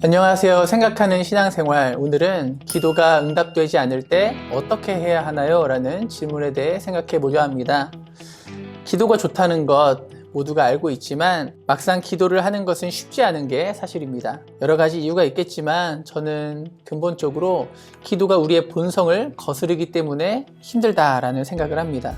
안녕하세요. 생각하는 신앙생활. 오늘은 기도가 응답되지 않을 때 어떻게 해야 하나요? 라는 질문에 대해 생각해 보려 합니다. 기도가 좋다는 것 모두가 알고 있지만 막상 기도를 하는 것은 쉽지 않은 게 사실입니다. 여러 가지 이유가 있겠지만 저는 근본적으로 기도가 우리의 본성을 거스르기 때문에 힘들다라는 생각을 합니다.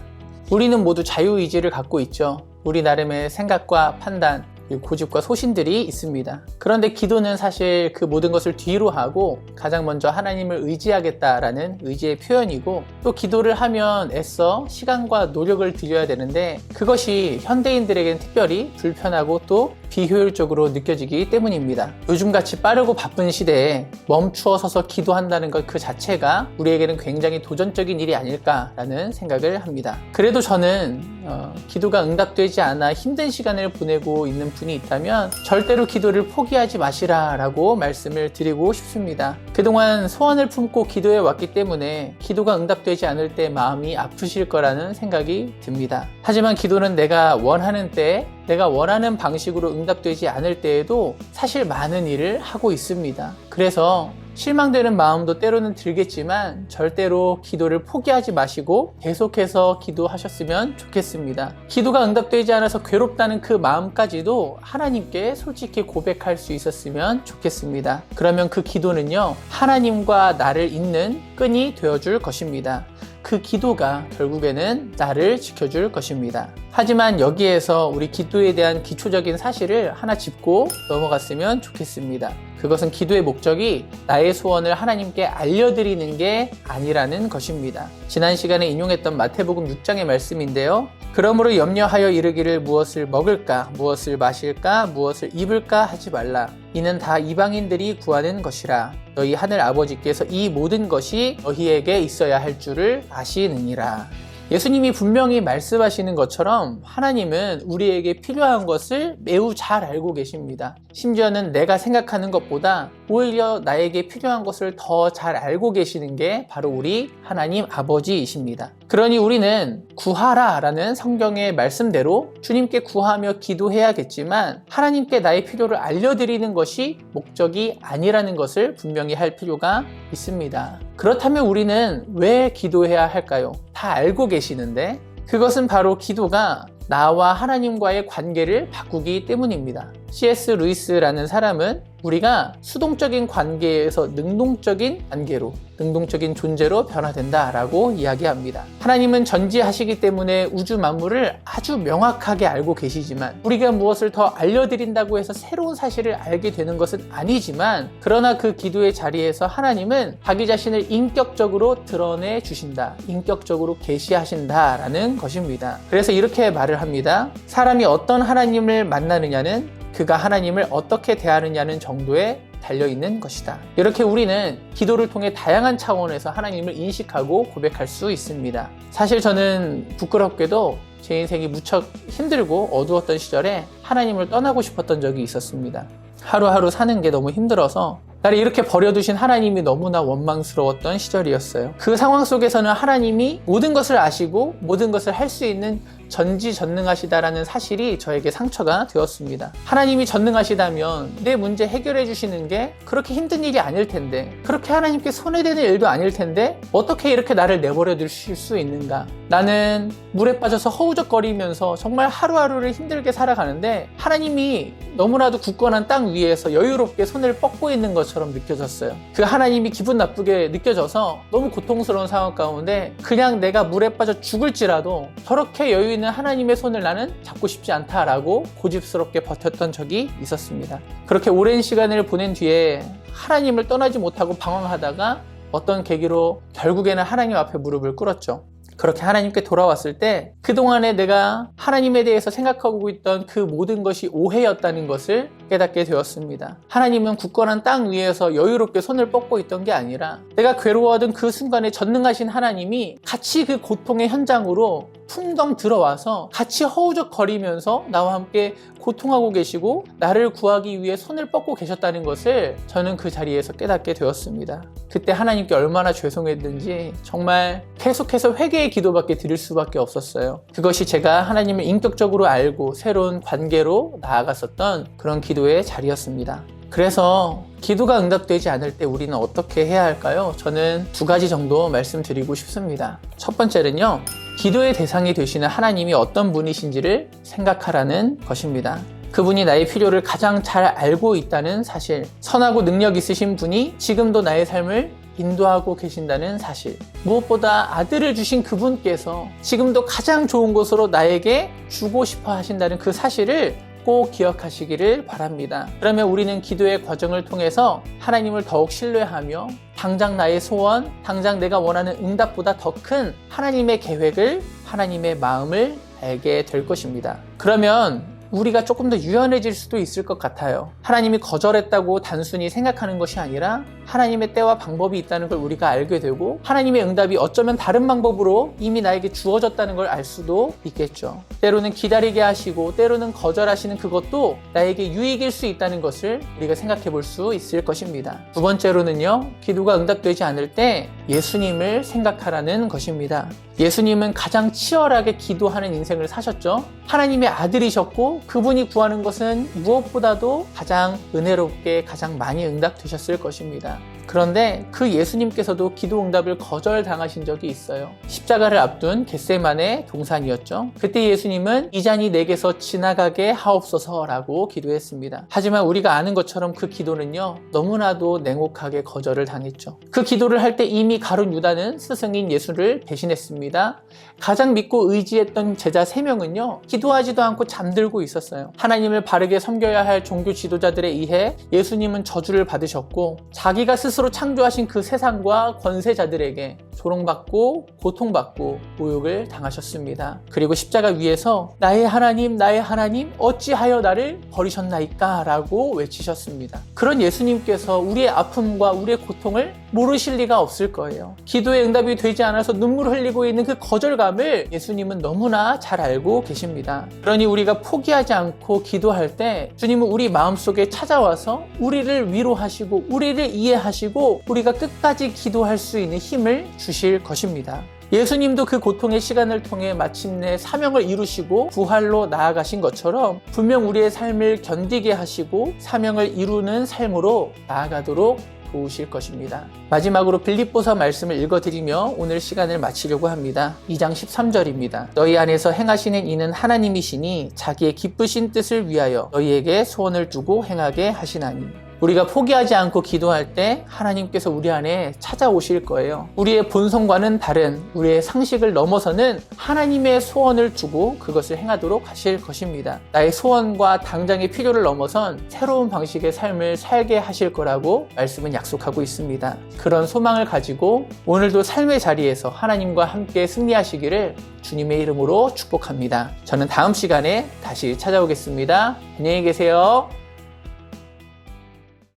우리는 모두 자유의지를 갖고 있죠. 우리 나름의 생각과 판단, 고집과 소신들이 있습니다. 그런데 기도는 사실 그 모든 것을 뒤로 하고 가장 먼저 하나님을 의지하겠다라는 의지의 표현이고, 또 기도를 하면 애써 시간과 노력을 들여야 되는데 그것이 현대인들에겐 특별히 불편하고 또 비효율적으로 느껴지기 때문입니다. 요즘같이 빠르고 바쁜 시대에 멈추어 서서 기도한다는 것 그 자체가 우리에게는 굉장히 도전적인 일이 아닐까라는 생각을 합니다. 그래도 저는 기도가 응답되지 않아 힘든 시간을 보내고 있는 분이 있다면 절대로 기도를 포기하지 마시라라고 말씀을 드리고 싶습니다. 그동안 소원을 품고 기도해 왔기 때문에 기도가 응답되지 않을 때 마음이 아프실 거라는 생각이 듭니다. 하지만 기도는 내가 원하는 때, 내가 원하는 방식으로 응답되지 않을 때에도 사실 많은 일을 하고 있습니다. 그래서 실망되는 마음도 때로는 들겠지만 절대로 기도를 포기하지 마시고 계속해서 기도하셨으면 좋겠습니다. 기도가 응답되지 않아서 괴롭다는 그 마음까지도 하나님께 솔직히 고백할 수 있었으면 좋겠습니다. 그러면 그 기도는요, 하나님과 나를 잇는 끈이 되어줄 것입니다. 그 기도가 결국에는 나를 지켜줄 것입니다. 하지만 여기에서 우리 기도에 대한 기초적인 사실을 하나 짚고 넘어갔으면 좋겠습니다. 그것은 기도의 목적이 나의 소원을 하나님께 알려드리는 게 아니라는 것입니다. 지난 시간에 인용했던 마태복음 6장의 말씀인데요. 그러므로 염려하여 이르기를 무엇을 먹을까, 무엇을 마실까, 무엇을 입을까 하지 말라. 이는 다 이방인들이 구하는 것이라. 너희 하늘 아버지께서 이 모든 것이 너희에게 있어야 할 줄을 아시느니라. 예수님이 분명히 말씀하시는 것처럼 하나님은 우리에게 필요한 것을 매우 잘 알고 계십니다. 심지어는 내가 생각하는 것보다 오히려 나에게 필요한 것을 더 잘 알고 계시는 게 바로 우리 하나님 아버지이십니다. 그러니 우리는 구하라 라는 성경의 말씀대로 주님께 구하며 기도해야겠지만 하나님께 나의 필요를 알려드리는 것이 목적이 아니라는 것을 분명히 할 필요가 있습니다. 그렇다면 우리는 왜 기도해야 할까요? 다 알고 계시는데 그것은 바로 기도가 나와 하나님과의 관계를 바꾸기 때문입니다. C.S. 루이스라는 사람은 우리가 수동적인 관계에서 능동적인 관계로, 능동적인 존재로 변화된다라고 이야기합니다. 하나님은 전지하시기 때문에 우주 만물을 아주 명확하게 알고 계시지만 우리가 무엇을 더 알려드린다고 해서 새로운 사실을 알게 되는 것은 아니지만, 그러나 그 기도의 자리에서 하나님은 자기 자신을 인격적으로 드러내 주신다, 인격적으로 계시하신다라는 것입니다. 그래서 이렇게 말을 합니다. 사람이 어떤 하나님을 만나느냐는 그가 하나님을 어떻게 대하느냐는 정도에 달려있는 것이다. 이렇게 우리는 기도를 통해 다양한 차원에서 하나님을 인식하고 고백할 수 있습니다. 사실 저는 부끄럽게도 제 인생이 무척 힘들고 어두웠던 시절에 하나님을 떠나고 싶었던 적이 있었습니다. 하루하루 사는 게 너무 힘들어서 나를 이렇게 버려두신 하나님이 너무나 원망스러웠던 시절이었어요. 그 상황 속에서는 하나님이 모든 것을 아시고 모든 것을 할 수 있는 전지전능하시다라는 사실이 저에게 상처가 되었습니다. 하나님이 전능하시다면 내 문제 해결해 주시는 게 그렇게 힘든 일이 아닐 텐데, 그렇게 하나님께 손해되는 일도 아닐 텐데 어떻게 이렇게 나를 내버려 두실 수 있는가? 나는 물에 빠져서 허우적거리면서 정말 하루하루를 힘들게 살아가는데 하나님이 너무나도 굳건한 땅 위에서 여유롭게 손을 뻗고 있는 것처럼 느껴졌어요. 그 하나님이 기분 나쁘게 느껴져서 너무 고통스러운 상황 가운데 그냥 내가 물에 빠져 죽을지라도 저렇게 여유 있는 하나님의 손을 나는 잡고 싶지 않다라고 고집스럽게 버텼던 적이 있었습니다. 그렇게 오랜 시간을 보낸 뒤에 하나님을 떠나지 못하고 방황하다가 어떤 계기로 결국에는 하나님 앞에 무릎을 꿇었죠. 그렇게 하나님께 돌아왔을 때 그동안에 내가 하나님에 대해서 생각하고 있던 그 모든 것이 오해였다는 것을 깨닫게 되었습니다. 하나님은 굳건한 땅 위에서 여유롭게 손을 뻗고 있던 게 아니라 내가 괴로워하던 그 순간에 전능하신 하나님이 같이 그 고통의 현장으로 풍덩 들어와서 같이 허우적거리면서 나와 함께 고통하고 계시고 나를 구하기 위해 손을 뻗고 계셨다는 것을 저는 그 자리에서 깨닫게 되었습니다. 그때 하나님께 얼마나 죄송했는지 정말 계속해서 회개의 기도밖에 드릴 수밖에 없었어요. 그것이 제가 하나님을 인격적으로 알고 새로운 관계로 나아갔었던 그런 기도의 자리였습니다. 그래서 기도가 응답되지 않을 때 우리는 어떻게 해야 할까요? 저는 두 가지 정도 말씀드리고 싶습니다. 첫 번째는요, 기도의 대상이 되시는 하나님이 어떤 분이신지를 생각하라는 것입니다. 그분이 나의 필요를 가장 잘 알고 있다는 사실, 선하고 능력 있으신 분이 지금도 나의 삶을 인도하고 계신다는 사실, 무엇보다 아들을 주신 그분께서 지금도 가장 좋은 것으로 나에게 주고 싶어 하신다는 그 사실을 꼭 기억하시기를 바랍니다. 그러면 우리는 기도의 과정을 통해서 하나님을 더욱 신뢰하며 당장 나의 소원, 당장 내가 원하는 응답보다 더 큰 하나님의 계획을, 하나님의 마음을 알게 될 것입니다. 그러면 우리가 조금 더 유연해질 수도 있을 것 같아요. 하나님이 거절했다고 단순히 생각하는 것이 아니라 하나님의 때와 방법이 있다는 걸 우리가 알게 되고, 하나님의 응답이 어쩌면 다른 방법으로 이미 나에게 주어졌다는 걸 알 수도 있겠죠. 때로는 기다리게 하시고 때로는 거절하시는 그것도 나에게 유익일 수 있다는 것을 우리가 생각해 볼 수 있을 것입니다. 두 번째로는요, 기도가 응답되지 않을 때 예수님을 생각하라는 것입니다. 예수님은 가장 치열하게 기도하는 인생을 사셨죠. 하나님의 아들이셨고 그분이 구하는 것은 무엇보다도 가장 은혜롭게 가장 많이 응답되셨을 것입니다. 그런데 그 예수님께서도 기도 응답을 거절당하신 적이 있어요. 십자가를 앞둔 겟세마네 동산이었죠. 그때 예수님은 이 잔이 내게서 지나가게 하옵소서라고 기도했습니다. 하지만 우리가 아는 것처럼 그 기도는요, 너무나도 냉혹하게 거절을 당했죠. 그 기도를 할 때 이미 가룟 유다는 스승인 예수를 배신했습니다. 가장 믿고 의지했던 제자 3명은요, 기도하지도 않고 잠들고 있었어요. 하나님을 바르게 섬겨야 할 종교 지도자들에 의해 예수님은 저주를 받으셨고, 자기가 스스로 창조하신 그 세상과 권세자들에게 조롱받고 고통받고 모욕을 당하셨습니다. 그리고 십자가 위에서 나의 하나님 어찌하여 나를 버리셨나이까 라고 외치셨습니다. 그런 예수님께서 우리의 아픔과 우리의 고통을 모르실 리가 없을 거예요. 기도의 응답이 되지 않아서 눈물을 흘리고 있는 그 거절감을 예수님은 너무나 잘 알고 계십니다. 그러니 우리가 포기하지 않고 기도할 때 주님은 우리 마음속에 찾아와서 우리를 위로하시고 우리를 이해하시고 우리가 끝까지 기도할 수 있는 힘을 주실 것입니다. 예수님도 그 고통의 시간을 통해 마침내 사명을 이루시고 부활로 나아가신 것처럼 분명 우리의 삶을 견디게 하시고 사명을 이루는 삶으로 나아가도록 도우실 것입니다. 마지막으로 빌립보서 말씀을 읽어드리며 오늘 시간을 마치려고 합니다. 2장 13절입니다. 너희 안에서 행하시는 이는 하나님이시니 자기의 기쁘신 뜻을 위하여 너희에게 소원을 두고 행하게 하시나니. 우리가 포기하지 않고 기도할 때 하나님께서 우리 안에 찾아오실 거예요. 우리의 본성과는 다른 우리의 상식을 넘어서는 하나님의 소원을 두고 그것을 행하도록 하실 것입니다. 나의 소원과 당장의 필요를 넘어선 새로운 방식의 삶을 살게 하실 거라고 말씀은 약속하고 있습니다. 그런 소망을 가지고 오늘도 삶의 자리에서 하나님과 함께 승리하시기를 주님의 이름으로 축복합니다. 저는 다음 시간에 다시 찾아오겠습니다. 안녕히 계세요.